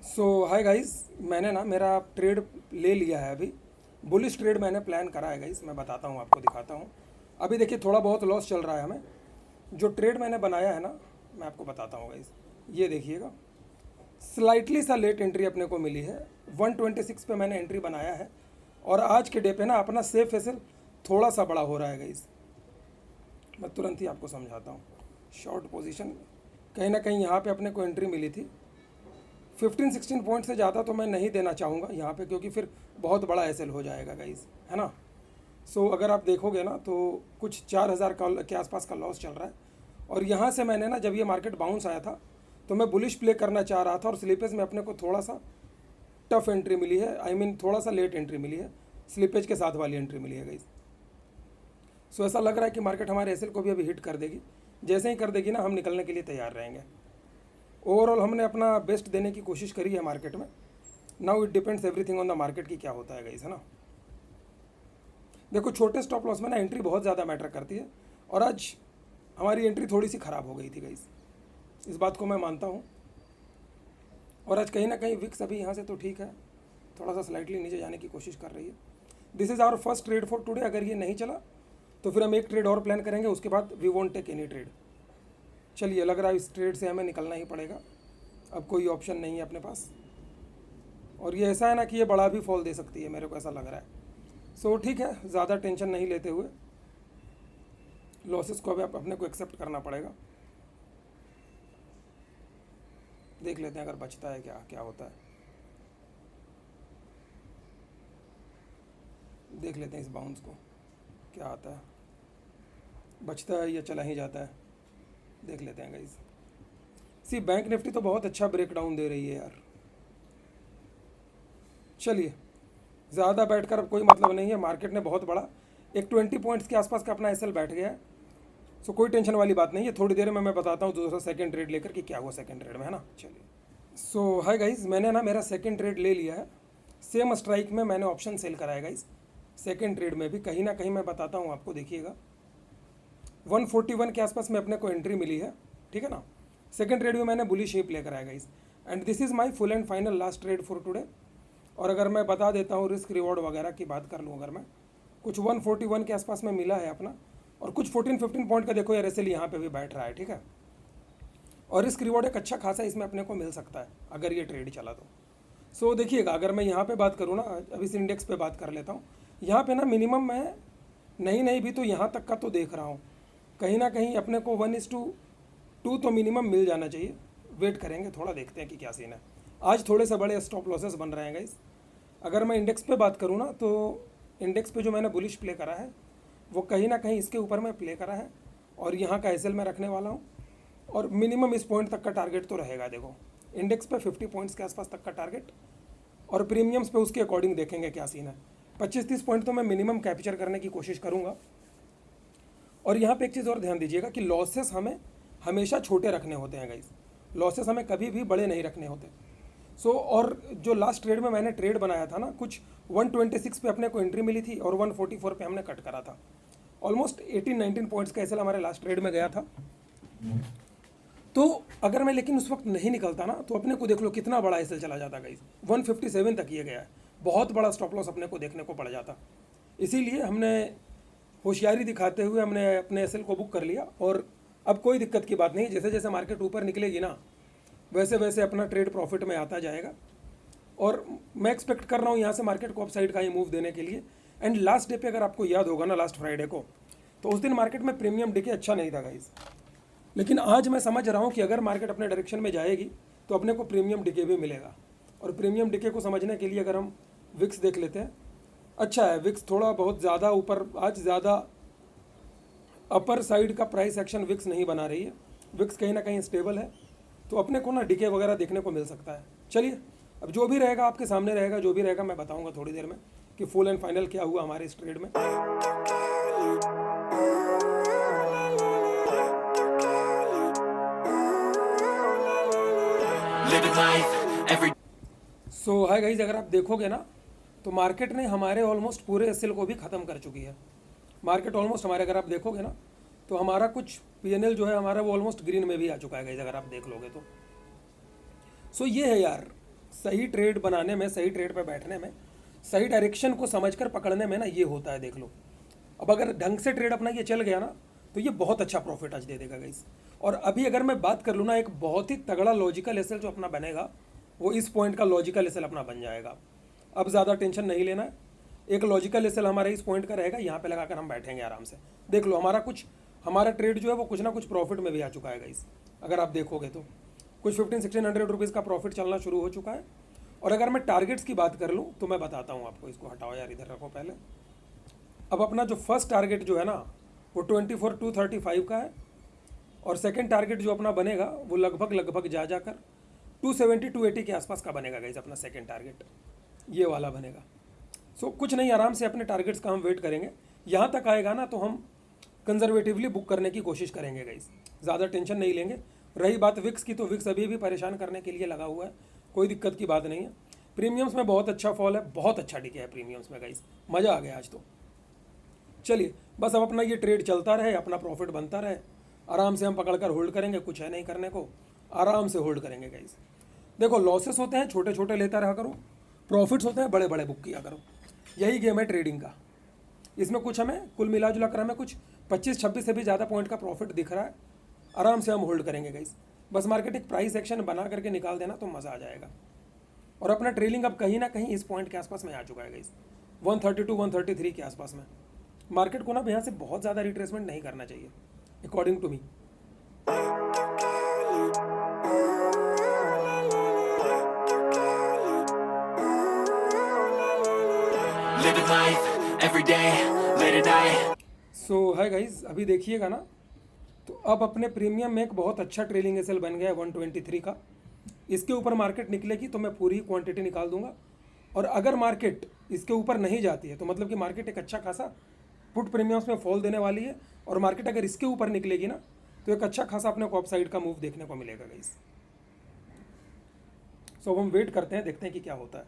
सो hi guys, मैंने ना मेरा ट्रेड ले लिया है अभी। बुलिश ट्रेड मैंने प्लान करा है गाइस, मैं बताता हूँ आपको, दिखाता हूँ। अभी देखिए थोड़ा बहुत लॉस चल रहा है हमें। जो ट्रेड मैंने बनाया है ना, मैं आपको बताता हूँ गाइस। ये देखिएगा, स्लाइटली सा लेट एंट्री अपने को मिली है। 126 पे मैंने एंट्री बनाया है और आज के डे पे ना अपना सेफ एसएल थोड़ा सा बड़ा हो रहा है गाइस। मैं तुरंत ही आपको समझाता हूँ। शॉर्ट पोजीशन कहीं ना कहीं यहाँ पे अपने को एंट्री मिली थी। 15-16 पॉइंट से ज़्यादा तो मैं नहीं देना चाहूँगा यहाँ पे, क्योंकि फिर बहुत बड़ा एसएल हो जाएगा गाइस, है ना। सो अगर आप देखोगे ना तो कुछ 4,000 का के आसपास का लॉस चल रहा है। और यहाँ से मैंने ना, जब ये मार्केट बाउंस आया था तो मैं बुलिश प्ले करना चाह रहा था और स्लीपेज में अपने को थोड़ा सा टफ एंट्री मिली है। आई मीन थोड़ा सा लेट एंट्री मिली है, स्लीपेज के साथ वाली एंट्री मिली है गाइस। सो ऐसा लग रहा है कि मार्केट हमारे एसएल को भी अभी हिट कर देगी। जैसे ही कर देगी ना, हम निकलने के लिए तैयार रहेंगे। ओवरऑल हमने अपना बेस्ट देने की कोशिश करी है मार्केट में। Now it depends everything on the market की क्या होता है गाइस, है ना। देखो, छोटे स्टॉप लॉस में ना एंट्री बहुत ज़्यादा मैटर करती है, और आज हमारी एंट्री थोड़ी सी ख़राब हो गई थी गाइस, इस बात को मैं मानता हूँ। और आज कहीं ना कहीं विक्स अभी यहाँ से तो ठीक है, थोड़ा सा स्लाइटली नीचे जाने की कोशिश कर रही है। This is our first trade for today. अगर ये नहीं चला तो फिर हम एक ट्रेड और प्लान करेंगे, उसके बाद we won't take any trade. चलिए, लग रहा है इस ट्रेड से हमें निकलना ही पड़ेगा, अब कोई ऑप्शन नहीं है अपने पास। और ये ऐसा है ना कि ये बड़ा भी फॉल दे सकती है, मेरे को ऐसा लग रहा है। सो ठीक है, ज़्यादा टेंशन नहीं लेते हुए लॉसेस को अभी अपने को एक्सेप्ट करना पड़ेगा। देख लेते हैं अगर बचता है क्या क्या होता है। देख लेते हैं इस बाउंस को क्या आता है, बचता है या चला ही जाता है। देख लेते हैं गाइस। सी, बैंक निफ्टी तो बहुत अच्छा ब्रेकडाउन दे रही है यार। चलिए, ज़्यादा बैठकर अब कोई मतलब नहीं है, मार्केट ने बहुत बड़ा एक 20 पॉइंट्स के आसपास का अपना एसएल बैठ गया है। सो कोई टेंशन वाली बात नहीं है। थोड़ी देर में मैं बताता हूँ दूसरा सेकंड ट्रेड लेकर कि क्या हुआ सेकंड ट्रेड में, है ना। चलिए, सो हाय गाइस, मैंने ना मेरा सेकंड ट्रेड ले लिया है। सेम स्ट्राइक में मैंने ऑप्शन सेल कराया गाइस। सेकंड ट्रेड में भी कहीं ना कहीं मैं बताता हूँ आपको, देखिएगा 141 के आसपास में अपने को एंट्री मिली है, ठीक है ना। सेकंड ट्रेड में मैंने बुलिश ही प्ले कराया guys, and this is my full and final last trade for today. और अगर मैं बता देता हूँ रिस्क रिवॉर्ड वगैरह की बात कर लूँ, अगर मैं कुछ 141 के आसपास में मिला है अपना, और कुछ 14-15 पॉइंट का देखो यार एसएल यहाँ पे भी बैठ रहा है, ठीक है। और रिस्क रिवॉर्ड एक अच्छा खासा इसमें अपने को मिल सकता है अगर ये ट्रेड चला तो। सो देखिएगा, अगर मैं यहाँ पे बात करूँ ना, अभी इस इंडेक्स पे बात कर लेता हूँ। यहाँ पे ना मिनिमम मैं नहीं भी तो यहाँ तक का तो देख रहा हूँ, कहीं ना कहीं अपने को 1:2 तो मिनिमम मिल जाना चाहिए। वेट करेंगे थोड़ा, देखते हैं कि क्या सीन है। आज थोड़े से बड़े स्टॉप लॉसेस बन रहे हैं गाइस। अगर मैं इंडेक्स पे बात करूँ ना, तो इंडेक्स पे जो मैंने बुलिश प्ले करा है वो कहीं ना कहीं इसके ऊपर मैं प्ले करा है, और यहाँ का एसएल मैं रखने वाला हूँ। और मिनिमम इस पॉइंट तक का टारगेट तो रहेगा। देखो, इंडेक्स पे 50 पॉइंट्स के आसपास तक का टारगेट, और प्रीमियम्स पे उसके अकॉर्डिंग देखेंगे क्या सीन है। 25-30 पॉइंट तो मैं मिनिमम कैप्चर करने की कोशिश करूँगा। और यहाँ पे एक चीज़ और ध्यान दीजिएगा कि लॉसेस हमें हमेशा छोटे रखने होते हैं गाइस, लॉसेस हमें कभी भी बड़े नहीं रखने होते। सो और जो लास्ट ट्रेड में मैंने ट्रेड बनाया था ना, कुछ 126 पे अपने को एंट्री मिली थी और 144 पे हमने कट करा था। ऑलमोस्ट 18-19 पॉइंट्स का एसएल हमारे लास्ट ट्रेड में गया था। तो अगर मैं लेकिन उस वक्त नहीं निकलता ना, तो अपने को देख लो कितना बड़ा एसएल चला जाता गाइस, 157 तक ये गया है। बहुत बड़ा स्टॉप लॉस अपने को देखने को पड़ जाता। इसीलिए हमने होशियारी दिखाते हुए हमने अपने एसएल को बुक कर लिया। और अब कोई दिक्कत की बात नहीं, जैसे जैसे मार्केट ऊपर निकलेगी ना, वैसे वैसे अपना ट्रेड प्रॉफिट में आता जाएगा। और मैं एक्सपेक्ट कर रहा हूँ यहाँ से मार्केट को अपसाइड का ही मूव देने के लिए। एंड लास्ट डे पे अगर आपको याद होगा ना, लास्ट फ्राइडे को, तो उस दिन मार्केट में प्रीमियम डिके अच्छा नहीं था गाइस। लेकिन आज मैं समझ रहा हूँ कि अगर मार्केट अपने डायरेक्शन में जाएगी तो अपने को प्रीमियम डिके भी मिलेगा। और प्रीमियम डिके को समझने के लिए अगर हम विक्स देख लेते हैं, अच्छा है विक्स थोड़ा बहुत ज़्यादा ऊपर, आज ज़्यादा अपर साइड का प्राइस एक्शन विक्स नहीं बना रही है। विक्स कहीं ना कहीं स्टेबल है, तो अपने को ना डिके वगैरह देखने को मिल सकता है। चलिए, अब जो भी रहेगा आपके सामने रहेगा, जो भी रहेगा मैं बताऊंगा थोड़ी देर में कि फुल एंड फाइनल क्या हुआ हमारे इस ट्रेड में। सो हाय गाइज, अगर आप देखोगे ना तो मार्केट ने हमारे ऑलमोस्ट पूरे एसएल को भी ख़त्म कर चुकी है। मार्केट ऑलमोस्ट हमारे, अगर आप देखोगे ना, तो हमारा कुछ पीएनएल जो है हमारा वो ऑलमोस्ट ग्रीन में भी आ चुका है गाइज, अगर आप देख लोगे तो। सो ये है यार, सही ट्रेड बनाने में, सही ट्रेड पे बैठने में, सही डायरेक्शन को समझकर पकड़ने में ना ये होता है, देख लो। अब अगर ढंग से ट्रेड अपना ये चल गया ना तो ये बहुत अच्छा प्रॉफिट आज दे देगा गाइस। और अभी अगर मैं बात कर लूँ ना, एक बहुत ही तगड़ा लॉजिकल एसएल जो अपना बनेगा वो इस पॉइंट का लॉजिकल एसएल अपना बन जाएगा। अब ज़्यादा टेंशन नहीं लेना है, एक लॉजिकल एसएल हमारा इस पॉइंट का रहेगा, यहाँ पे लगाकर हम बैठेंगे आराम से। देख लो हमारा ट्रेड जो है वो कुछ ना कुछ प्रॉफिट में भी आ चुका है गाइस। अगर आप देखोगे तो कुछ 1500-1600 रुपीज़ का प्रॉफिट चलना शुरू हो चुका है। और अगर मैं टारगेट्स की बात कर लूँ तो मैं बताता हूँ आपको, इसको हटाओ यार, इधर रखो पहले। अब अपना जो फर्स्ट टारगेट जो है ना वो 24,235 का है, और सेकंड टारगेट जो अपना बनेगा वो लगभग जा जाकर 270-280 के आसपास का बनेगा गाइस। अपना सेकंड टारगेट ये वाला बनेगा। सो कुछ नहीं, आराम से अपने टारगेट्स का हम वेट करेंगे। यहाँ तक आएगा ना तो हम कंजर्वेटिवली बुक करने की कोशिश करेंगे गाइस, ज़्यादा टेंशन नहीं लेंगे। रही बात विक्स की, तो विक्स अभी भी परेशान करने के लिए लगा हुआ है, कोई दिक्कत की बात नहीं है। प्रीमियम्स में बहुत अच्छा फॉल है, बहुत अच्छा टिके है प्रीमियम्स में गाइस, मज़ा आ गया आज तो। चलिए बस अब अपना ये ट्रेड चलता रहे, अपना प्रॉफिट बनता रहे, आराम से हम पकड़कर होल्ड करेंगे, कुछ है नहीं करने को, आराम से होल्ड करेंगे गाइस। देखो लॉसेस होते हैं छोटे छोटे लेता रहा करो, प्रॉफिट्स होते हैं बड़े बड़े बुक किया करो, यही गेम है ट्रेडिंग का। इसमें कुछ हमें कुल मिला जुला कर हमें कुछ 25-26 से भी ज़्यादा पॉइंट का प्रॉफिट दिख रहा है, आराम से हम होल्ड करेंगे गाइस। बस मार्केट एक प्राइस एक्शन बना करके निकाल देना तो मज़ा आ जाएगा। और अपना ट्रेलिंग अब कहीं ना कहीं इस पॉइंट के आसपास में आ चुका है गाइस, 132-133 के आसपास में। मार्केट को ना यहाँ से बहुत ज़्यादा रिट्रेसमेंट नहीं करना चाहिए according to me. Living life every day, late at night. So है गाइज, अभी देखिएगा ना तो अब अपने प्रीमियम में एक बहुत अच्छा ट्रेलिंग एसएल बन गया है 123 का। इसके ऊपर मार्केट निकलेगी तो मैं पूरी क्वांटिटी निकाल दूंगा, और अगर मार्केट इसके ऊपर नहीं जाती है तो मतलब कि मार्केट एक अच्छा खासा पुट प्रीमियम्स में फॉल देने वाली है, और मार्केट अगर इसके ऊपर निकलेगी ना तो एक अच्छा खासा अपने को अपसाइड का मूव देखने को मिलेगा गाइज। सो अब हम वेट करते हैं, देखते हैं कि क्या होता है।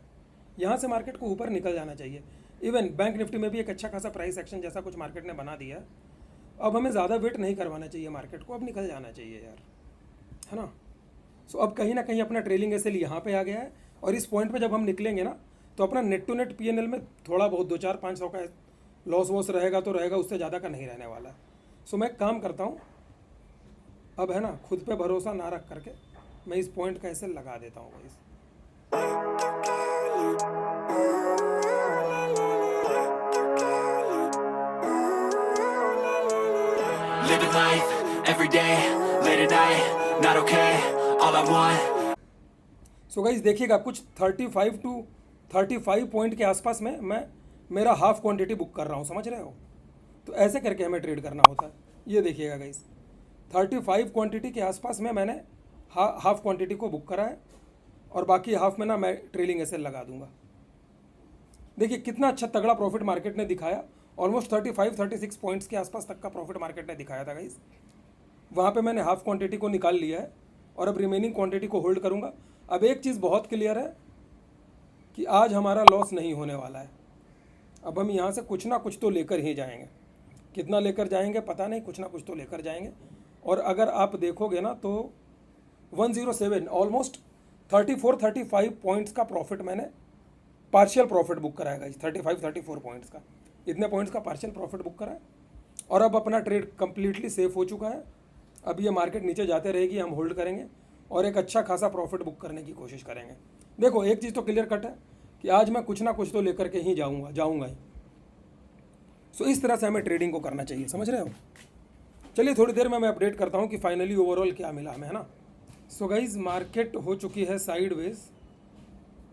यहाँ से मार्केट को ऊपर निकल जाना चाहिए। इवन बैंक निफ्टी में भी एक अच्छा खासा प्राइस एक्शन जैसा कुछ मार्केट ने बना दिया है। अब हमें ज़्यादा वेट नहीं करवाना चाहिए मार्केट को, अब निकल जाना चाहिए यार, है ना। सो अब कहीं ना कहीं अपना ट्रेलिंग एसएल यहाँ पे आ गया है, और इस पॉइंट पे जब हम निकलेंगे ना तो अपना नेट टू नेट पीएनएल में थोड़ा बहुत 2-4-500 का लॉस वॉस रहेगा तो रहेगा, उससे ज़्यादा का नहीं रहने वाला। सो मैं काम करता हूँ अब, है ना, खुद पे भरोसा ना रख करके मैं इस पॉइंट का एसएल लगा देता हूँ guys. Living life every day, late at night, not okay, all I want. So guys देखिएगा कुछ 35 पॉइंट के आसपास में मैं मेरा हाफ क्वांटिटी बुक कर रहा हूँ, समझ रहे हो। तो ऐसे करके हमें ट्रेड करना होता है। ये देखिएगा गाइस 35 क्वांटिटी के आसपास में मैंने हाफ क्वांटिटी को बुक करा है, और बाकी हाफ में ना मैं ट्रेलिंग एसएल लगा दूंगा। देखिए कितना अच्छा तगड़ा प्रॉफिट मार्केट ने दिखाया, ऑलमोस्ट 35-36 पॉइंट्स के आसपास तक का प्रॉफिट मार्केट ने दिखाया था गाइस। वहाँ पे मैंने हाफ क्वांटिटी को निकाल लिया है, और अब रिमेनिंग क्वांटिटी को होल्ड करूँगा। अब एक चीज़ बहुत क्लियर है कि आज हमारा लॉस नहीं होने वाला है। अब हम यहाँ से कुछ ना कुछ तो लेकर ही जाएंगे, कितना लेकर जाएंगे पता नहीं, कुछ ना कुछ तो लेकर जाएंगे। और अगर आप देखोगे ना तो 107 ऑलमोस्ट 34-35 पॉइंट्स का प्रॉफिट मैंने पार्शियल प्रॉफिट बुक कराया गाइस, 35-34 पॉइंट्स का, इतने पॉइंट्स का पार्शियल प्रॉफिट बुक करा है। और अब अपना ट्रेड कंप्लीटली सेफ हो चुका है। अब ये मार्केट नीचे जाते रहेगी, हम होल्ड करेंगे और एक अच्छा खासा प्रॉफिट बुक करने की कोशिश करेंगे। देखो एक चीज़ तो क्लियर कट है कि आज मैं कुछ ना कुछ तो लेकर के ही जाऊँगा ही। सो इस तरह से हमें ट्रेडिंग को करना चाहिए, समझ रहे हो। चलिए थोड़ी देर में मैं अपडेट करता हूँ कि फाइनली ओवरऑल क्या मिला हमें, है ना। सो गाइज मार्केट हो चुकी है साइडवेज,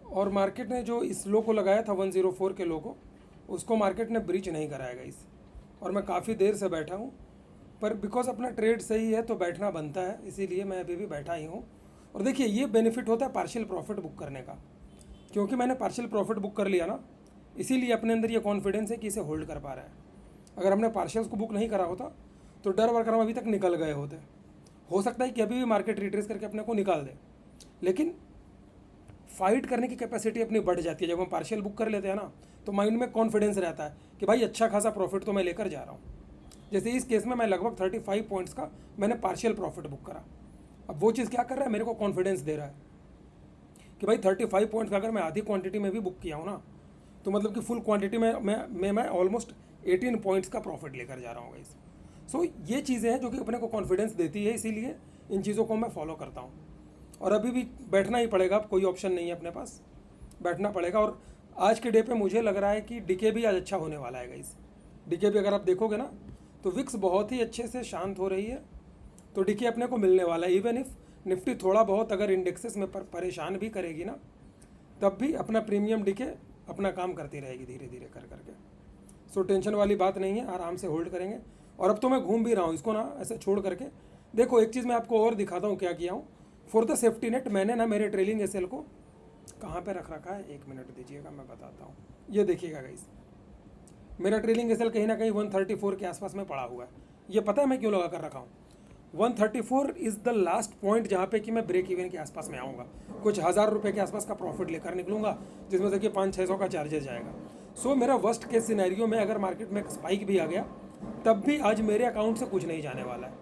और मार्केट ने जो इस लो को लगाया था 104 के लो को, उसको मार्केट ने ब्रीच नहीं कराया गाइस। और मैं काफ़ी देर से बैठा हूँ, पर बिकॉज अपना ट्रेड सही है तो बैठना बनता है, इसीलिए मैं अभी भी बैठा ही हूँ। और देखिए ये बेनिफिट होता है पार्शियल प्रॉफिट बुक करने का, क्योंकि मैंने पार्शियल प्रॉफिट बुक कर लिया ना, इसीलिए अपने अंदर ये कॉन्फिडेंस है कि इसे होल्ड कर पा रहा है। अगर हमने पार्शियल्स को बुक नहीं करा होता तो डर वर्कर हम अभी तक निकल गए होते। हो सकता है कि अभी भी मार्केट रिट्रेस करके अपने को निकाल दे, लेकिन फाइट करने की कैपेसिटी अपनी बढ़ जाती है। जब हम पार्शियल बुक कर लेते हैं ना तो माइंड में कॉन्फिडेंस रहता है कि भाई अच्छा खासा प्रॉफिट तो मैं लेकर जा रहा हूँ। जैसे इस केस में मैं लगभग 35 पॉइंट्स का मैंने पार्शियल प्रॉफिट बुक करा। अब वो चीज़ क्या कर रहा है, मेरे को कॉन्फिडेंस दे रहा है कि भाई 35 पॉइंट्स का अगर मैं आधी क्वांटिटी में भी बुक किया हूँ ना, तो मतलब कि फुल क्वांटिटी में मैं ऑलमोस्ट 18 पॉइंट्स का प्रॉफिट लेकर जा रहा हूँ गाइस। सो ये चीज़ें हैं जो कि अपने को कॉन्फिडेंस देती है, इसीलिए इन चीज़ों को मैं फॉलो करता हूँ। और अभी भी बैठना ही पड़ेगा, अब कोई ऑप्शन नहीं है अपने पास, बैठना पड़ेगा। और आज के डे पे मुझे लग रहा है कि डीके भी आज अच्छा होने वाला है गाइस। डीके भी अगर आप देखोगे ना तो विक्स बहुत ही अच्छे से शांत हो रही है, तो डीके अपने को मिलने वाला है। इवन इफ निफ्टी थोड़ा बहुत अगर इंडेक्सेस में परेशान भी करेगी ना, तब भी अपना प्रीमियम डीके अपना काम करती रहेगी धीरे धीरे कर करके। सो टेंशन वाली बात नहीं है, आराम से होल्ड करेंगे। और अब तो मैं घूम भी रहा हूँ इसको ना ऐसे छोड़ करके। देखो एक चीज़ मैं आपको और दिखाता हूँ क्या किया हूँ। फॉर द सेफ्टी नेट मैंने ना मेरे ट्रेलिंग एसएल को कहाँ पे रख रखा है, 1 मिनट दीजिएगा मैं बताता हूँ। ये देखिएगा गाइस, मेरा ट्रेलिंग एसएल कहीं ना कहीं 134 के आसपास में पड़ा हुआ है। ये पता है मैं क्यों लगा कर रखा हूँ? 134 इज़ द लास्ट पॉइंट जहाँ पे कि मैं ब्रेक इवन के आसपास में आऊँगा, कुछ 1000 रुपये के आसपास का प्रॉफिट लेकर निकलूँगा, जिसमें से कि 500-600 का चार्जेस जाएगा। सो मेरा वर्स्ट केस सिनेरियो में अगर मार्केट में स्पाइक भी आ गया, तब भी आज मेरे अकाउंट से कुछ नहीं जाने वाला है।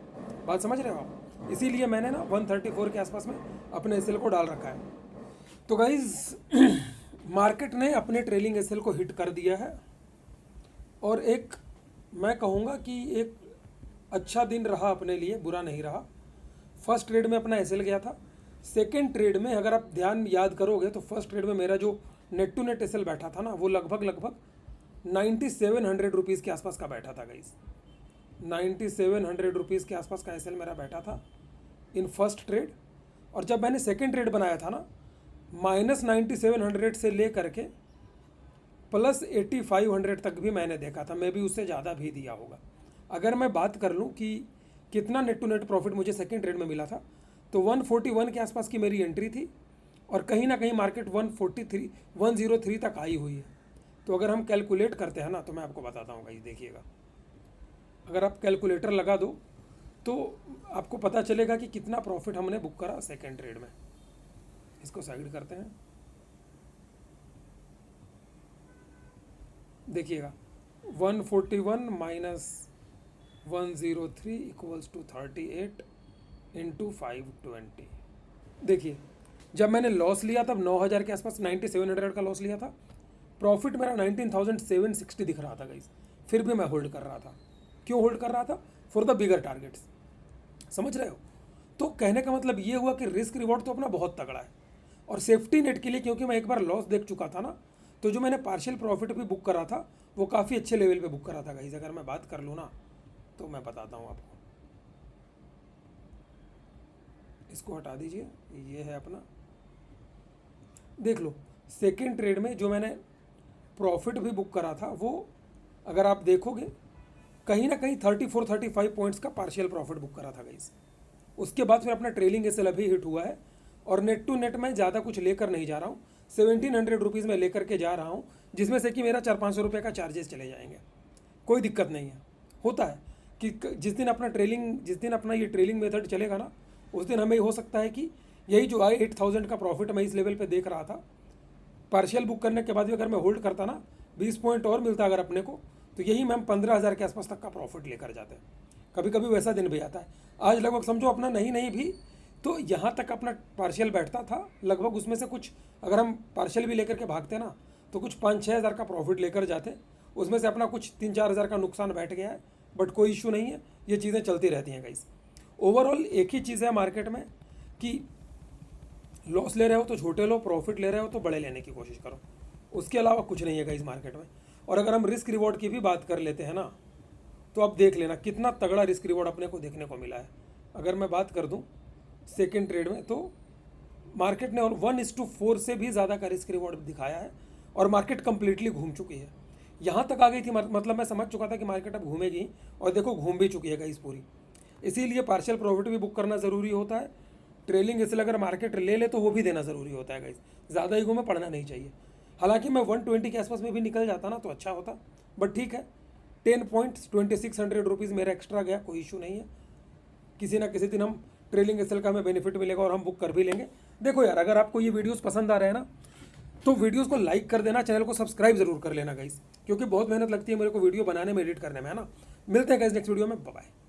बात समझ रहे हो आप? इसीलिए मैंने ना 134 के आसपास में अपने एसएल को डाल रखा है। तो गाइज मार्केट ने अपने ट्रेलिंग एसएल को हिट कर दिया है, और एक मैं कहूँगा कि एक अच्छा दिन रहा अपने लिए, बुरा नहीं रहा। फर्स्ट ट्रेड में अपना एसएल गया था। सेकंड ट्रेड में अगर आप ध्यान याद करोगे तो फर्स्ट ट्रेड में मेरा जो नेट टू नेट एसएल बैठा था ना, वो लगभग 9700 रुपीज़ के आसपास का बैठा था गाइस। 9700 रुपीज़ के आसपास का एसएल मेरा बैठा था इन फर्स्ट ट्रेड। और जब मैंने सेकंड ट्रेड बनाया था ना, -9700 से ले करके +8500 तक भी मैंने देखा था, मैं भी उससे ज़्यादा भी दिया होगा। अगर मैं बात कर लूँ कि कितना नेट टू नेट प्रॉफिट मुझे सेकंड ट्रेड में मिला था, तो 141 के आसपास की मेरी एंट्री थी, और कहीं ना कहीं मार्केट 103 तक आई हुई है। तो अगर हम कैलकुलेट करते हैं ना, तो मैं आपको बताता हूँ गाइस, देखिएगा अगर आप कैलकुलेटर लगा दो तो आपको पता चलेगा कि कितना प्रॉफिट हमने बुक करा सेकंड ट्रेड में। इसको साइड करते हैं, देखिएगा 141 - 103 = 38 × 520। देखिए जब मैंने लॉस लिया तब 9000 के आसपास 9700 का लॉस लिया था। प्रॉफिट मेरा 19760 दिख रहा था गाइस, फिर भी मैं होल्ड कर रहा था। क्यों होल्ड कर रहा था? For the bigger targets. समझ रहे हो? तो कहने का मतलब ये हुआ कि रिस्क रिवॉर्ड तो अपना बहुत तगड़ा है। और सेफ्टी नेट के लिए, क्योंकि मैं एक बार लॉस देख चुका था ना, तो जो मैंने पार्शियल प्रॉफिट भी बुक करा था वो काफ़ी अच्छे लेवल पे बुक करा था गाइस। अगर मैं बात कर लूँ ना, तो मैं बताता हूँ आपको। इसको हटा दीजिए, ये है अपना, देख लो सेकेंड ट्रेड में जो मैंने प्रॉफिट भी बुक करा था, वो अगर आप देखोगे कहीं ना कहीं 34-35 पॉइंट्स का पार्शियल प्रॉफिट बुक करा था गाइस। उसके बाद फिर अपना ट्रेलिंग एसएल अभी हिट हुआ है, और नेट टू नेट में ज़्यादा कुछ लेकर नहीं जा रहा हूँ। 1700 रुपीज़ में लेकर के जा रहा हूँ, जिसमें से कि मेरा 400-500 रुपये का चार्जेस चले जाएंगे। कोई दिक्कत नहीं है। होता है कि जिस दिन अपना ये ट्रेलिंग मेथड चलेगा ना, उस दिन हमें हो सकता है कि यही जो 8000 का प्रॉफिट मैं इस लेवल पे देख रहा था, पार्शियल बुक करने के बाद भी अगर मैं होल्ड करता ना, 20 पॉइंट और मिलता अगर अपने को, तो यही मैम 15000 के आसपास तक का प्रॉफिट लेकर जाते हैं। कभी कभी वैसा दिन भी आता है। आज लगभग समझो अपना नहीं भी तो यहाँ तक अपना पार्शियल बैठता था लगभग, उसमें से कुछ अगर हम पार्शियल भी लेकर के भागते ना, तो कुछ 5-6 हज़ार का प्रॉफिट लेकर जाते। उसमें से अपना कुछ 3-4 हज़ार का नुकसान बैठ गया है, बट कोई इशू नहीं है, ये चीज़ें चलती रहती हैं गाइस। ओवरऑल एक ही चीज़ है मार्केट में कि लॉस ले रहे हो तो छोटे लो, प्रॉफिट ले रहे हो तो बड़े लेने की कोशिश करो, उसके अलावा कुछ नहीं है गाइस मार्केट में। और अगर हम रिस्क रिवॉर्ड की भी बात कर लेते हैं ना, तो आप देख लेना कितना तगड़ा रिस्क रिवॉर्ड अपने को देखने को मिला है। अगर मैं बात कर दूं सेकेंड ट्रेड में, तो मार्केट ने 1:4 से भी ज़्यादा का रिस्क रिवॉर्ड दिखाया है, और मार्केट कंप्लीटली घूम चुकी है। यहाँ तक आ गई थी, मतलब मैं समझ चुका था कि मार्केट अब घूमेगी, और देखो घूम भी चुकी है गाइस पूरी। इसीलिए पार्शियल प्रॉफिट भी बुक करना ज़रूरी होता है। ट्रेलिंग इसलिए अगर मार्केट ले तो वो भी देना ज़रूरी होता है गाइस। ज़्यादा ईगो में पड़ना नहीं चाहिए। हालांकि मैं 120 के आसपास में भी निकल जाता ना तो अच्छा होता, बट ठीक है, 10 पॉइंट्स 2600 रुपीज़ मेरा एक्स्ट्रा गया, कोई इशू नहीं है। किसी ना किसी दिन हम ट्रेलिंग एसएल का हमें बेनिफिट मिलेगा और हम बुक कर भी लेंगे। देखो यार, अगर आपको ये वीडियोस पसंद आ रहे हैं ना, तो वीडियोस को लाइक कर देना, चैनल को सब्सक्राइब जरूर कर लेना गाइस, क्योंकि बहुत मेहनत लगती है मेरे को वीडियो बनाने में, एडिट करने में, है ना। मिलते हैं गाइस नेक्स्ट वीडियो में, बाय बाय।